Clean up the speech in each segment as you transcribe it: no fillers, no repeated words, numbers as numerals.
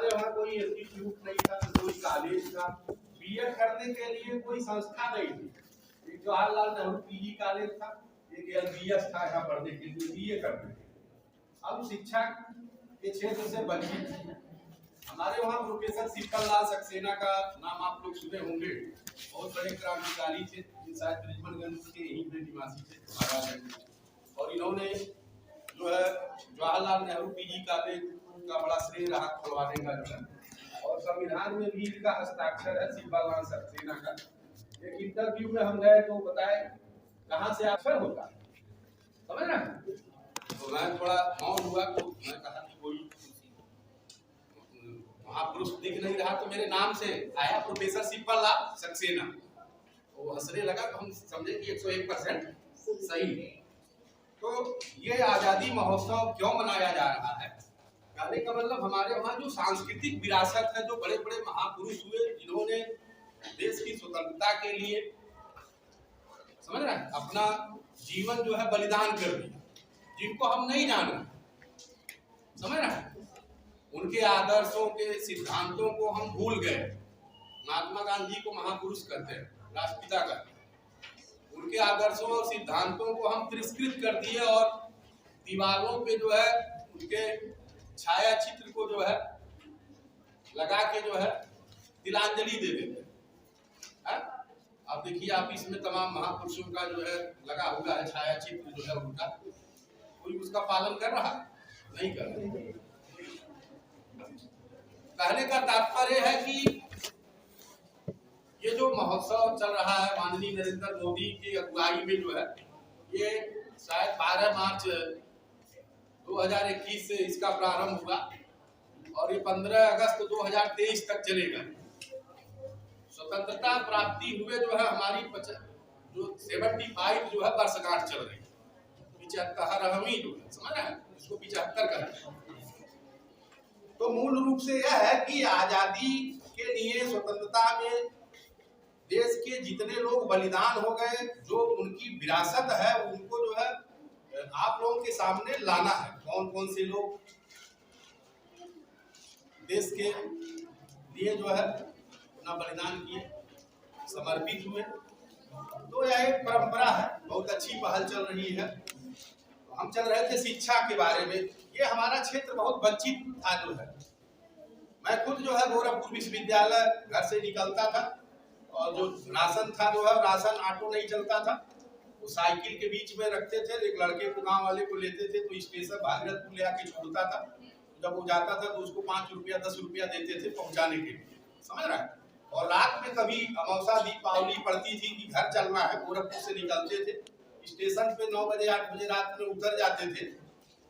हमारे वहाँ कोई इंस्टीट्यूट नहीं था, कोई कॉलेज था, बीएड करने के लिए कोई संस्था नहीं थी। एक जवाहरलाल नेहरू पीजी कॉलेज था, एक एलबीएस था यहाँ पढ़ने के लिए, बीए करने के लिए। अब शिक्षा के क्षेत्र से वंचित हमारे वहाँ प्रोफेसर शीतललाल सक्सेना का नाम आप लोग सुने होंगे, बहुत बड़े क्रांतिकारी थे, शायद ब्रिजमनगंज के यहीं पे निवासी थे महाराजगंज। और इन्होंने जो है जवाहरलाल नेहरू पीजी कॉलेज का बड़ा श्रेय रहा खुलवाने का जो है, और संविधान में भी इनका हस्ताक्षर है शीतललाल सक्सेना का। एक इंटरव्यू में हम गए तो बताए कहाँ से अक्षर होता है, समझ रहे हैं? तो मैं थोड़ा मौन हुआ, तो मैं कहा कि कोई महापुरुष दिख नहीं रहा, तो मेरे नाम से आया प्रोफेसर शीतललाल सक्सेना। वो हंसने लगा, तो हम समझे कि 101% सही है। तो ये आजादी महोत्सव क्यों मनाया जा रहा है? कहने का मतलब हमारे वहाँ जो सांस्कृतिक विरासत है, जो बड़े बड़े महापुरुष हुए जिन्होंने देश की स्वतंत्रता के लिए, समझ रहे हैं, अपना जीवन जो है बलिदान कर दिया, जिनको हम नहीं जान रहे, समझ रहे हैं, उनके आदर्शों के सिद्धांतों को हम भूल गए। महात्मा गांधी को महापुरुष कहते हैं, राष्ट्रपिता कहते हैं। उनके आदर्शों और सिद्धांतों को हम तिरस्कृत कर दिए और दीवारों पे जो है उनके छाया चित्र को जो है लगा के जो है तिलांजलि दे देते हैं। आप देखिए, आप इसमें तमाम महापुरुषों का जो है लगा हुआ है छाया चित्र जो है उनका, कोई उसका पालन कर रहा नहीं कर रहा। कहने का तात्पर्य है कि ये जो महोत्सव चल रहा है माननीय नरेंद्र मोदी की अगुवाई में जो है, ये शायद 12 मार्च 2021 से इसका प्रारंभ हुआ और ये 15 अगस्त 2023 तक चलेगा। स्वतंत्रता प्राप्ति हुए जो है हमारी जो 75 जो है वर्षगांठ चल रही है, 75वीं जो है, समझ रहे हैं, इसको 75 कहते हैं। तो मूल रूप से यह है कि आजादी के लिए, स्वतंत्रता में देश के जितने लोग बलिदान हो गए, जो उनकी विरासत है, उनको जो है आप लोगों के सामने लाना है। कौन कौन से लोग देश के लिए जो है अपना बलिदान किए, समर्पित हुए। तो यह एक परंपरा है, बहुत अच्छी पहल चल रही है। तो हम चल रहे थे शिक्षा के बारे में। ये हमारा क्षेत्र बहुत वंचित था जो है। मैं खुद जो है गोरखपुर विश्वविद्यालय घर से निकलता था, और जो राशन था जो है, राशन ऑटो नहीं चलता था, वो साइकिल के बीच में रखते थे, एक लड़के को गांव वाले को लेते थे, तो स्टेशन भागीरथपुर ले आके छोड़ता था। जब वो जाता था तो उसको 5 रुपया 10 रुपया देते थे पहुंचाने के लिए, समझ रहा है। और रात में कभी अमावस्या दीपावली पड़ती थी कि घर चलना है, गोरखपुर से निकलते थे, स्टेशन पे 9 बजे 8 बजे रात में उतर जाते थे।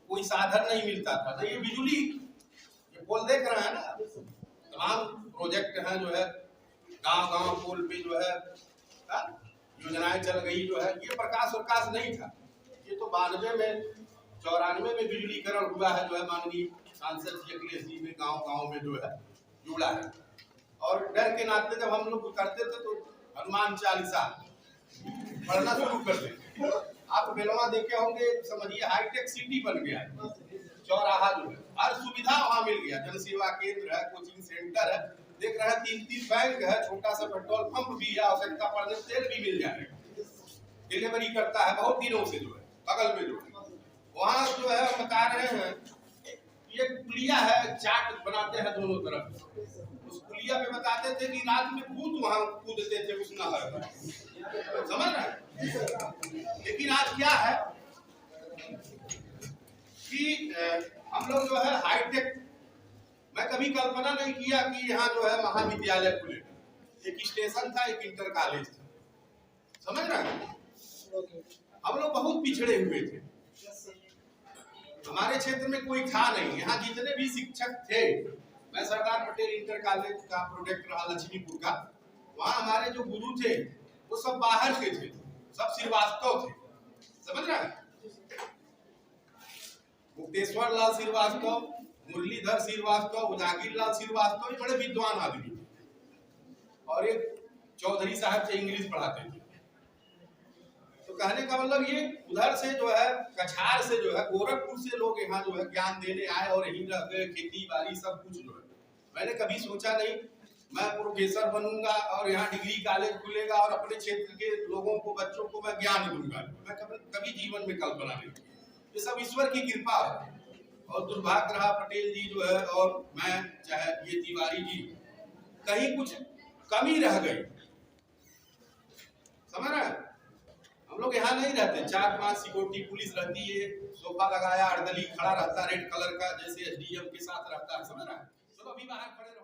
कोई साधन नहीं मिलता था, नहीं बिजली, ये पोल देख रहे हैं ना, तमाम प्रोजेक्ट हैं जो है, गांव गांव पोल पे जो है योजनाएं चल गई जो है। ये प्रकाश प्रकाश नहीं था, ये तो 92 में 94 में बिजलीकरण हुआ है जो है, माननीय सांसद जी अखिलेश जी में गांव गांव में जो है जुड़ा है। और डर के नाते जब हम लोग उतरते थे तो हनुमान चालीसा पढ़ना शुरू कर देते। आप बेलवा देखे होंगे, समझिए हाईटेक सिटी बन गया है, चौराहा जो है, हर सुविधा वहाँ मिल गया, जन सेवा केंद्र है, कोचिंग सेंटर है, देख रहे हैं 3 बैंक है, छोटा सा पेट्रोल पंप भी है, आवश्यकता पड़ने तेल भी मिल जाएगा, डिलीवरी करता है बहुत दिनों से जो है, बगल में जो है। वहाँ जो है बता रहे हैं, ये पुलिया है, चाट बनाते हैं दोनों तरफ, उस पुलिया पे बताते थे कि रात में भूत वहाँ कूदते थे उस नहर में, समझ रहे हैं। लेकिन आज क्या है कि हम लोग जो है हाईटेक, मैं कभी कल्पना नहीं किया कि यहाँ जो है महाविद्यालय खुलेगा। एक स्टेशन था, एक इंटर कॉलेज था, समझ रहे हैं। हम लोग बहुत पिछड़े हुए थे, हमारे क्षेत्र में कोई था नहीं। यहाँ जितने भी शिक्षक थे, मैं सरदार पटेल इंटर कॉलेज का प्रोडक्ट रहा लक्ष्मीपुर का, वहाँ हमारे जो गुरु थे वो सब बाहर के थे, सब श्रीवास्तव थे, समझ रहे हैं। मुक्तेश्वर लाल श्रीवास्तव, मुरलीधर श्रीवास्तव, जागीर लाल श्रीवास्तव, ये बड़े विद्वान आदमी, और एक चौधरी साहब से इंग्लिश पढ़ाते थे। तो कहने का मतलब ये उधर से जो है, कछार से जो है, गोरखपुर से लोग यहाँ जो है ज्ञान देने आए और यहीं रह गए, खेती बाड़ी सब कुछ जो है। मैंने कभी सोचा नहीं मैं प्रोफेसर बनूंगा और यहाँ डिग्री कॉलेज खुलेगा और अपने क्षेत्र के लोगों को, बच्चों को मैं ज्ञान दूंगा। मैं कभी जीवन में कल्पना नहीं की। ये सब ईश्वर की कृपा है। और दुर्भाग्य रहा पटेल जी जो है और मैं, चाहे ये तिवारी जी, कहीं कुछ कमी रह गई। समझ रहे हैं? हम लोग यहाँ नहीं रहते, 4-5 सिक्योरिटी पुलिस रहती है, सोफा लगाया, अर्दली खड़ा रहता रेड कलर का, जैसे एसडीएम के साथ रहता है। समझ रहे हैं? चलो अभी बाहर खड़े रहो।